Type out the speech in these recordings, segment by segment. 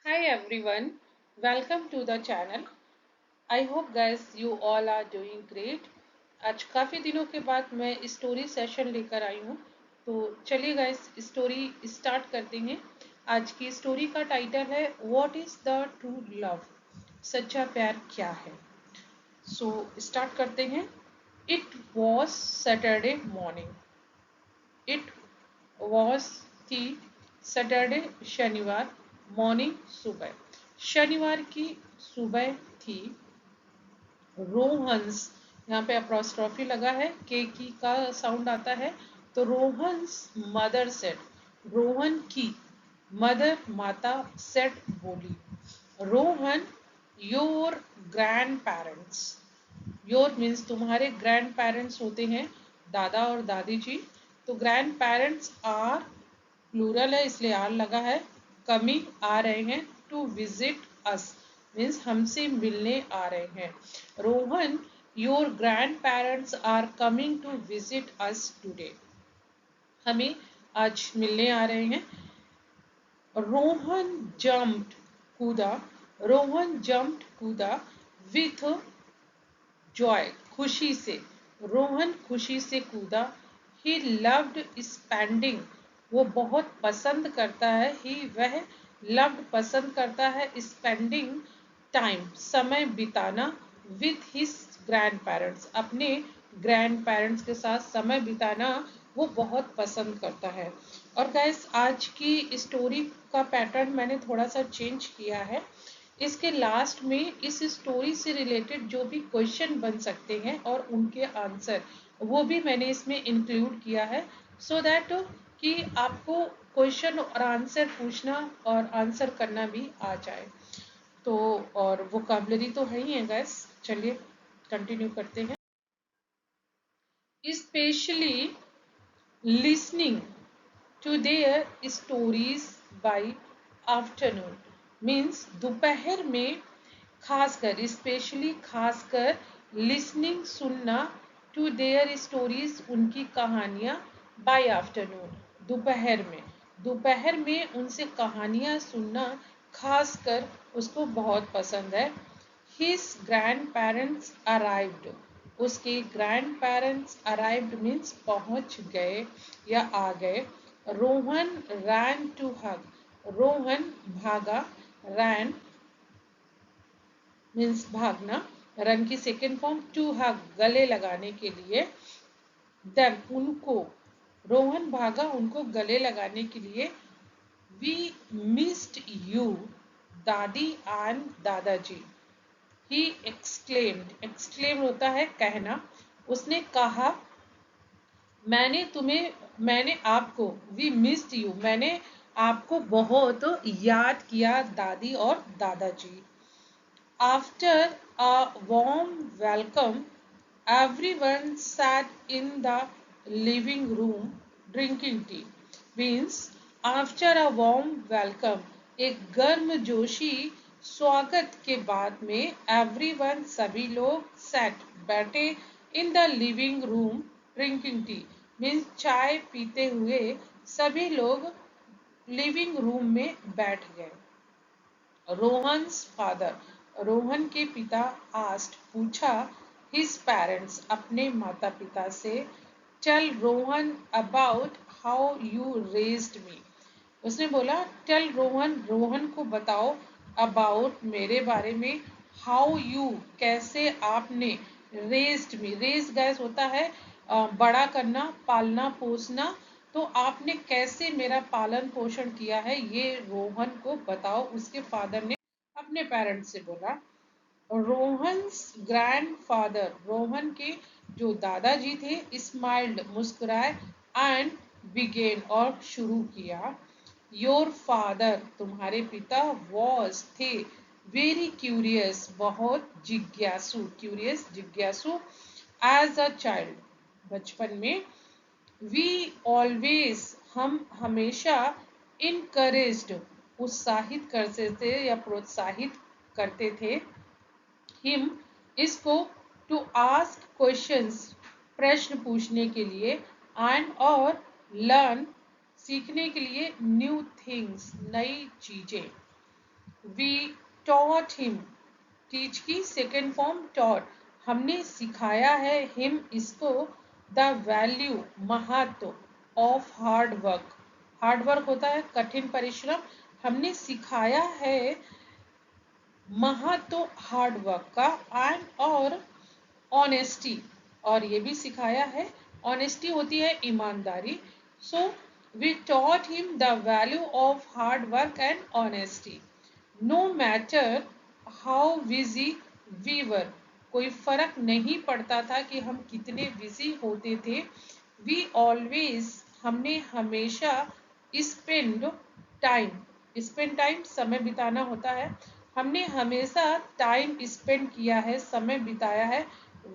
Hi everyone, welcome to the channel. I hope guys you all are doing great. आज काफ़ी दिनों के बाद मैं स्टोरी सेशन लेकर आई हूँ, तो चलिए गाइस स्टोरी स्टार्ट करते हैं। आज की स्टोरी का टाइटल है what is the true love, सच्चा प्यार क्या है। सो स्टार्ट करते हैं। It was Saturday morning. It was थी सैटरडे शनिवार मॉर्निंग सुबह। शनिवार की सुबह थी। रोहन्स, यहाँ पे अप्रोस्ट्रॉफी लगा है, के की का साउंड आता है, तो रोहन्स मदर सेट, रोहन की मदर माता सेट बोली, Rohan your grand parents, your means तुम्हारे ग्रैंड पेरेंट्स होते हैं दादा और दादी जी, तो ग्रैंड पेरेंट्स आर प्लूरल है इसलिए आर लगा है, कमिंग आ रहे हैं, टू विजिट अस मीन्स हमसे मिलने आ रहे हैं। Rohan your grandparents are coming to visit us today, हमें आज मिलने आ रहे हैं। रोहन जम्प्ड, कूदा, रोहन जम्प्ड कूदा विथ जॉय, खुशी से, रोहन खुशी से कूदा। ही लव्ड स्पेंडिंग, वो बहुत पसंद करता है, ही वह लव्ड पसंद करता है, स्पेंडिंग टाइम समय बिताना, विथ हिज ग्रैंड पेरेंट्स अपने ग्रैंड पेरेंट्स के साथ समय बिताना वो बहुत पसंद करता है। और गैस आज की स्टोरी का पैटर्न मैंने थोड़ा सा चेंज किया है। इसके लास्ट में इस स्टोरी से रिलेटेड जो भी क्वेश्चन बन सकते हैं और उनके आंसर वो भी मैंने इसमें इंक्लूड किया है, सो दैट कि आपको क्वेश्चन और आंसर पूछना और आंसर करना भी आ जाए। तो और वोकैबुलरी तो है ही है गैस, चलिए कंटिन्यू करते हैं। Specially listening to their stories by afternoon means दोपहर में, खासकर स्पेशली खासकर लिसनिंग सुनना, टू देयर स्टोरीज उनकी कहानियाँ, बाय आफ्टरनून दोपहर में, दोपहर में उनसे कहानियाँ सुनना खासकर उसको बहुत पसंद है। His grandparents arrived, उसके ग्रैंड पेरेंट्स अराइव्ड मीन्स पहुंच गए या आ गए। Rohan ran to hug, Rohan भागा, रैन मीन्स भागना, रन की सेकेंड फॉर्म, टू हग गले लगाने के लिए, देन उनको, रोहन भागा उनको गले लगाने के लिए। वी मिस्ड यू दादी एंड दादाजी, ही एक्सक्लेम्ड, एक्सक्लेम होता है कहना, उसने कहा मैंने आपको, वी मिस्ड यू मैंने आपको बहुत याद किया दादी और दादाजी। After a warm welcome, everyone sat in the living room drinking tea. Means after a warm welcome, एक गर्मजोशी स्वागत के बाद में, everyone सभी लोग sat बैठे, in the living room drinking tea means चाय पीते हुए सभी लोग लिविंग रूम में बैठ गए। रोहन्स फादर, रोहन के पिता आस्ट पूछा, हिज पेरेंट्स अपने माता पिता से, tell Rohan about how you raised me, उसने बोला टेल रोहन, रोहन को बताओ, अबाउट मेरे बारे में, हाउ यू कैसे आपने, रेज्ड मी, रेज गैस होता है बड़ा करना पालना पोसना, तो आपने कैसे मेरा पालन पोषण किया है ये रोहन को बताओ, उसके फादर ने अपने पेरेंट्स से बोला। रोहन्स ग्रैंडफादर, रोहन के जो दादाजी थे, स्माइल्ड मुस्कुराए, एंड बिगेन और शुरू किया। योर फादर तुम्हारे पिता, वॉज थे, वेरी क्यूरियस बहुत जिज्ञासु, क्यूरियस जिज्ञासु, एज अ चाइल्ड बचपन में, वी ऑलवेज हम हमेशा, इनकरेज्ड उत्साहित करते थे या प्रोत्साहित करते थे, हिम इसको, टू आस्क क्वेश्चंस प्रश्न पूछने के लिए, एंड और लर्न सीखने के लिए, न्यू थिंग्स नई चीजें। वी टॉट हिम, टीच की सेकेंड फॉर्म टॉट, हमने सिखाया है हिम इसको, द वैल्यू महत्व of hard work, hard work होता है कठिन परिश्रम, हमने सिखाया है महत्व हार्ड वर्क का, एंड और ऑनेस्टी, और ये भी सिखाया है ऑनेस्टी होती है ईमानदारी। So we taught him the value of hard work and honesty. No matter how busy we were, कोई फर्क नहीं पड़ता था कि हम कितने बिजी होते थे। वी ऑलवेज, हमने हमेशा, स्पेंड टाइम, स्पेंड टाइम समय बिताना होता है, हमने हमेशा टाइम स्पेंड किया है, समय बिताया है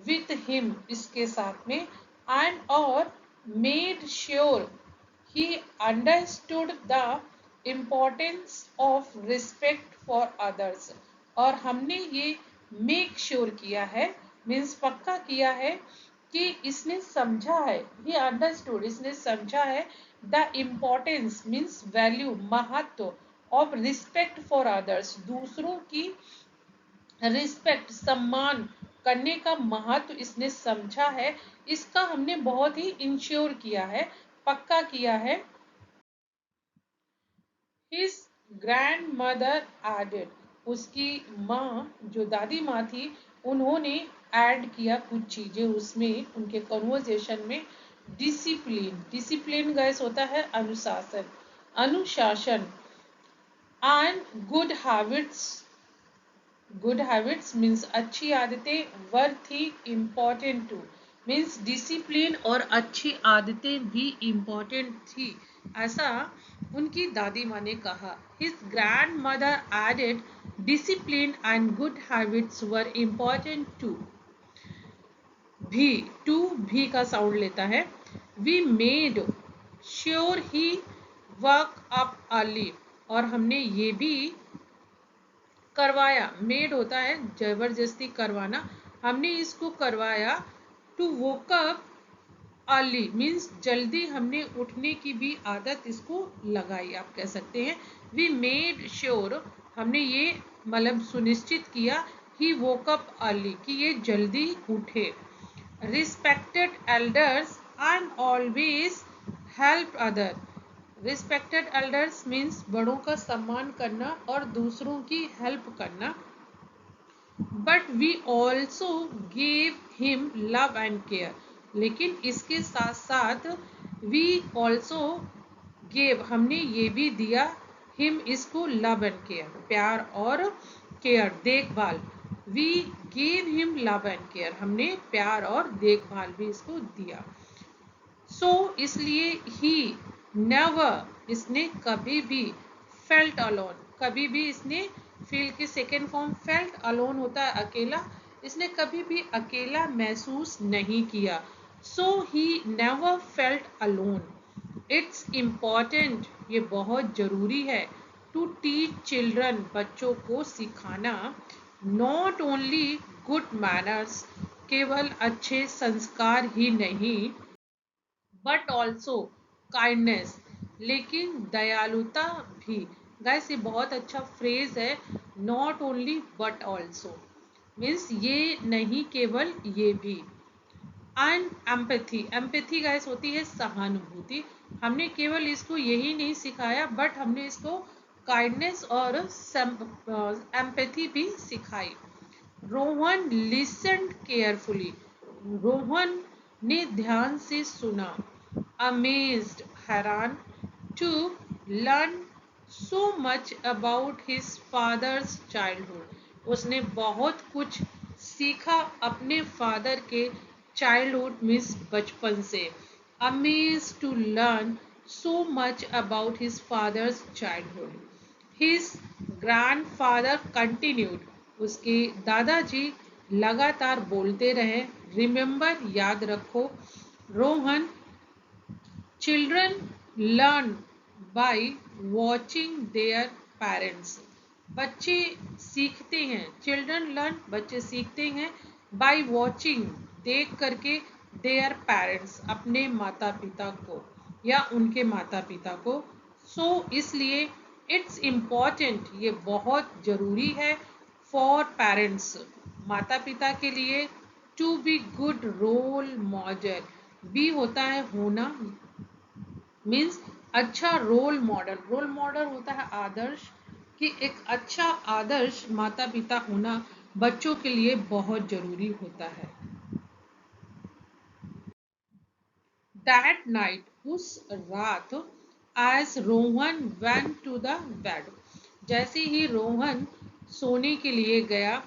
विथ हिम, इसके साथ में, एंड और made sure he understood the importance of respect for others, और हमने ये मेक श्योर किया है, मीन्स पक्का किया है कि इसने समझा है, ये अंडरस्टूड, इसने समझा है, द इम्पोर्टेंस मीन्स वैल्यू, महत्व, ऑफ रिस्पेक्ट फॉर अदर्स, दूसरों की रिस्पेक्ट, सम्मान करने का महत्व इसने समझा है, इसका हमने बहुत ही इंश्योर किया है, पक्का किया है। His grandmother added, उसकी माँ जो दादी माँ थी उन्होंने ऐड किया कुछ चीजें उसमें, उनके कन्वर्सेशन में, डिसिप्लिन, डिसिप्लिन गैस होता है अनुशासन, अनुशासन, and good habits, good habits means अच्छी आदतें, वर थी इम्पॉर्टेंट टू, मीन्स डिसिप्लिन और अच्छी आदतें भी इम्पॉर्टेंट थी, ऐसा उनकी दादी माँ ने कहा। His grandmother added discipline and good habits were important too, भी, टू भी का साउंड लेता है। We made sure he woke up early, और हमने ये भी करवाया, मेड होता है जबरदस्ती करवाना, हमने इसको करवाया, to woke up early means जल्दी हमने उठने की भी आदत इसको लगाई, आप कह सकते हैं। वी मेड श्योर, हमने ये मतलब सुनिश्चित किया, ही वोक अप अर्ली कि ये जल्दी उठे। Respected elders and always help other, respected elders means बड़ों का सम्मान करना और दूसरों की हेल्प करना। But we also gave him love and care, लेकिन इसके साथ साथ वी ऑल्सो गेव, हमने ये भी दिया, हिम इसको लव एंड केयर, प्यार और केयर, देखभाल। We gave him love and care, हमने प्यार और देखभाल भी इसको दिया। सो इसलिए ही नेवर, इसने कभी भी, फेल्ट अलोन, कभी भी इसने, फील की सेकेंड फॉर्म फेल्ट, अलोन होता है अकेला, इसने कभी भी अकेला महसूस नहीं किया। So he never felt alone. It's important, ये बहुत जरूरी है, टू टीच चिल्ड्रन, बच्चों को सिखाना, नॉट ओनली गुड मैनर्स, केवल अच्छे संस्कार ही नहीं, बट ऑल्सो काइंडनेस, लेकिन दयालुता भी। गाइस ये बहुत अच्छा फ्रेज है, not only but also means ये नहीं केवल ये भी। एंड एम्पैथी, एम्पैथी गाइस होती है सहानुभूति, हमने केवल इसको यही नहीं सिखाया बट हमने इसको काइंडनेस और एम्पैथी भी सिखाई। रोहन लिसन्ड केयरफुली, रोहन ने ध्यान से सुना, अमेज्ड, हैरान, to learn so much about his father's childhood, उसने बहुत कुछ सीखा अपने फादर के चाइल्डहुड मीन्स बचपन से। Amazed to learn so much about his father's childhood. His grandfather continued, उसके दादाजी लगातार बोलते रहे, रिमेंबर याद रखो, Rohan, children learn by watching their parents, बच्चे सीखते हैं, चिल्ड्रन लर्न बच्चे सीखते हैं, बाय वॉचिंग देख करके, देयर पेरेंट्स अपने माता पिता को या उनके माता पिता को। सो इसलिए इट्स इम्पॉर्टेंट, ये बहुत जरूरी है, फॉर पेरेंट्स, माता पिता के लिए, to be good role model, be होता है होना, मीन्स अच्छा रोल मॉडल, रोल मॉडल होता है आदर्श, कि एक अच्छा आदर्श माता पिता होना बच्चों के लिए बहुत जरूरी होता है। दैट नाइट, उस रात, as Rohan went to the bed, जैसे ही रोहन सोने के लिए गया,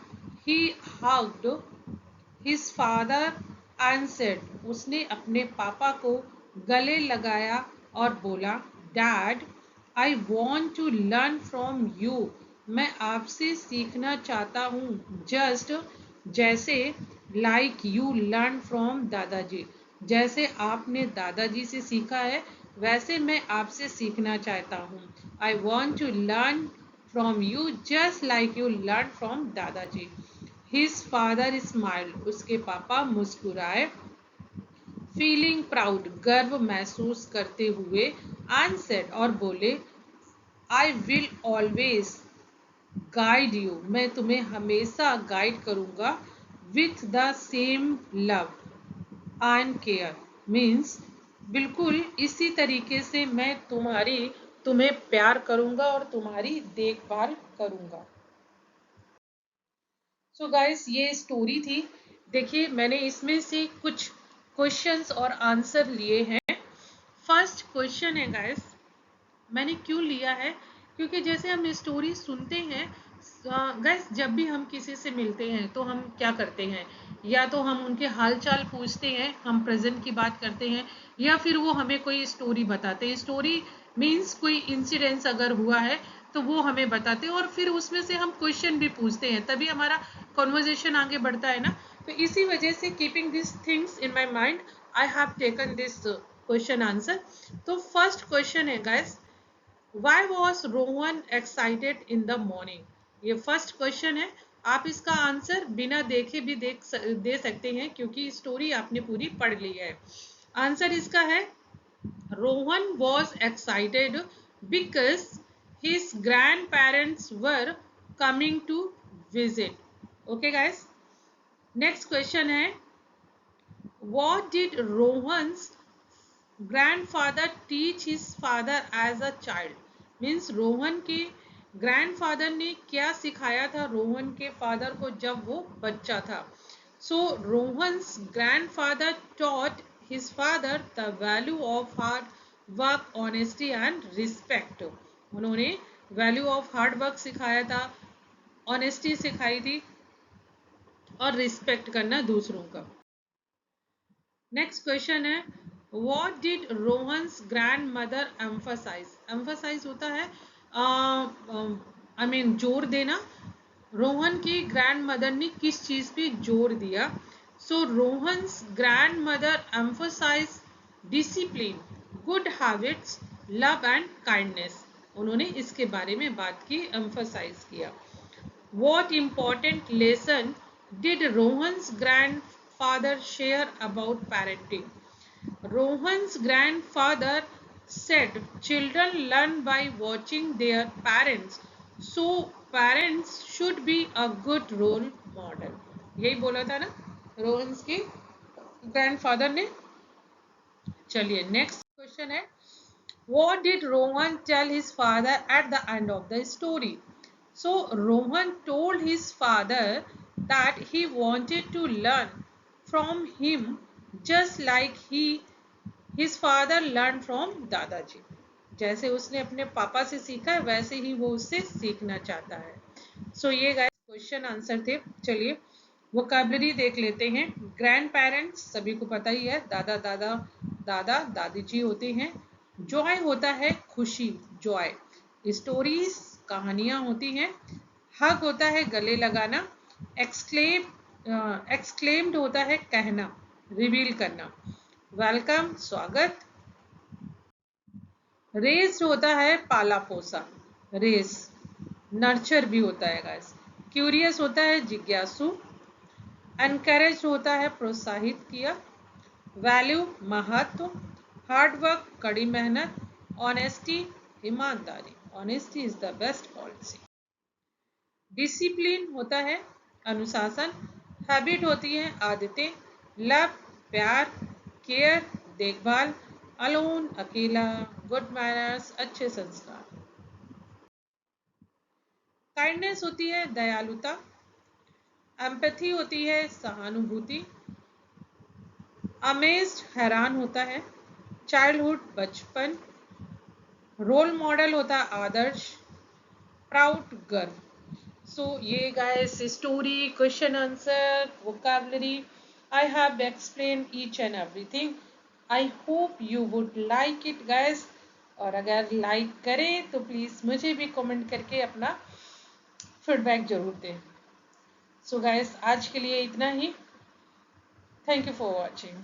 he hugged his father and said, उसने अपने पापा को गले लगाया और बोला, dad I want to learn from you, मैं आपसे सीखना चाहता हूँ, जस्ट जैसे, लाइक यू लर्न फ्रॉम दादाजी, जैसे आपने दादाजी से सीखा है वैसे मैं आपसे सीखना चाहता हूँ। I want to learn from you just like you learn from दादाजी। हिज फादर स्माइल्ड, उसके पापा मुस्कुराए, फीलिंग प्राउड, गर्व महसूस करते हुए, एंड सेड, और बोले, I will always guide you, मैं तुम्हें हमेशा गाइड करूंगा, with the same love and care, means बिल्कुल इसी तरीके से मैं तुम्हें प्यार करूंगा और तुम्हारी देखभाल करूंगा। सो गाइस, ये स्टोरी थी। देखिए मैंने इसमें से कुछ क्वेश्चंस और आंसर लिए हैं। फर्स्ट क्वेश्चन है गाइस, मैंने क्यों लिया है, क्योंकि जैसे हम स्टोरी सुनते हैं गाइस, जब भी हम किसी से मिलते हैं तो हम क्या करते हैं, या तो हम उनके हाल चाल पूछते हैं, हम प्रेजेंट की बात करते हैं, या फिर वो हमें कोई स्टोरी बताते हैं। स्टोरी मीन्स कोई इंसिडेंस अगर हुआ है तो वो हमें बताते हैं, और फिर उसमें से हम क्वेश्चन भी पूछते हैं, तभी हमारा कॉन्वर्जेशन आगे बढ़ता है ना। तो इसी वजह से keeping this things in my mind, I have taken this question answer. तो फर्स्ट क्वेश्चन है guys, Why was Rohan excited in the morning? ये फर्स्ट क्वेश्चन है। आप इसका आंसर बिना देखे भी दे सकते हैं, क्योंकि स्टोरी आपने पूरी पढ़ ली है। आंसर इसका है, Rohan was excited because his grandparents were coming to visit. Okay guys, next question है, what did Rohan's grandfather teach his father as a child? Means Rohan के ग्रैंडफादर ने क्या सिखाया था रोहन के फादर को जब वो बच्चा था। So Rohan's grandfather taught his father the value of hard work, honesty and respect. उन्होंने वैल्यू ऑफ हार्ड वर्क सिखाया था, ऑनेस्टी सिखाई थी, और रिस्पेक्ट करना दूसरों का। नेक्स्ट क्वेश्चन है, what did Rohan's grandmother emphasize? Emphasize होता है आई मीन जोर देना। रोहन की ग्रैंड मदर ने किस चीज पे जोर दिया? So Rohan's grandmother emphasise discipline, good habits, love and kindness. उन्होंने इसके बारे में बात की, एम्फसाइज किया। What important lesson did Rohan's grandfather share about parenting? Rohan's grandfather said children learn by watching their parents, so parents should be a good role model. यही बोला था ना रोहन्स के ग्रैंडफादर ने। चलिए नेक्स्ट क्वेश्चन है, what did Rohan tell his father at the end of the story? So Rohan told his father that he wanted to learn from him just like his father learned from दादाजी। जैसे उसने अपने पापा से सीखा है वैसे ही वो उससे सीखना चाहता है। सो ये गाइस क्वेश्चन आंसर थे। चलिए वोकैबुलरी देख लेते हैं। ग्रैंड पेरेंट्स सभी को पता ही है, दादा दादी जी होते हैं। जॉय होता है खुशी, जॉय। स्टोरीज कहानियां होती हैं। हग होता है गले लगाना। एक्सक्लेम्ड होता है कहना, रिवील करना। वेलकम स्वागत। रेस्ड होता है पाला पोसा, रेस। नर्चर भी होता है गाइस। क्यूरियस होता है जिज्ञासु। एनकरेज होता है प्रोत्साहित किया। वैल्यू महत्व। हार्ड वर्क कड़ी मेहनत। ऑनेस्टी ईमानदारी। Honesty is the best policy. Discipline होता है अनुशासन, हैबिट होती है आदतें, लव प्यार, केयर देखभाल, अलोन अकेला, गुड मैनर्स अच्छे संस्कार, काइंडनेस होती है दयालुता, एम्पैथी होती है सहानुभूति, अमेज्ड हैरान होता है, चाइल्डहुड बचपन, रोल मॉडल होता है आदर्श, प्राउड गर्व। So ये guys story, question answer, vocabulary, I have explained each and everything. I hope you would like it guys. और अगर लाइक करें तो प्लीज़ मुझे भी कमेंट करके अपना फीडबैक जरूर दें। सो गाइस आज के लिए इतना ही। Thank you for watching.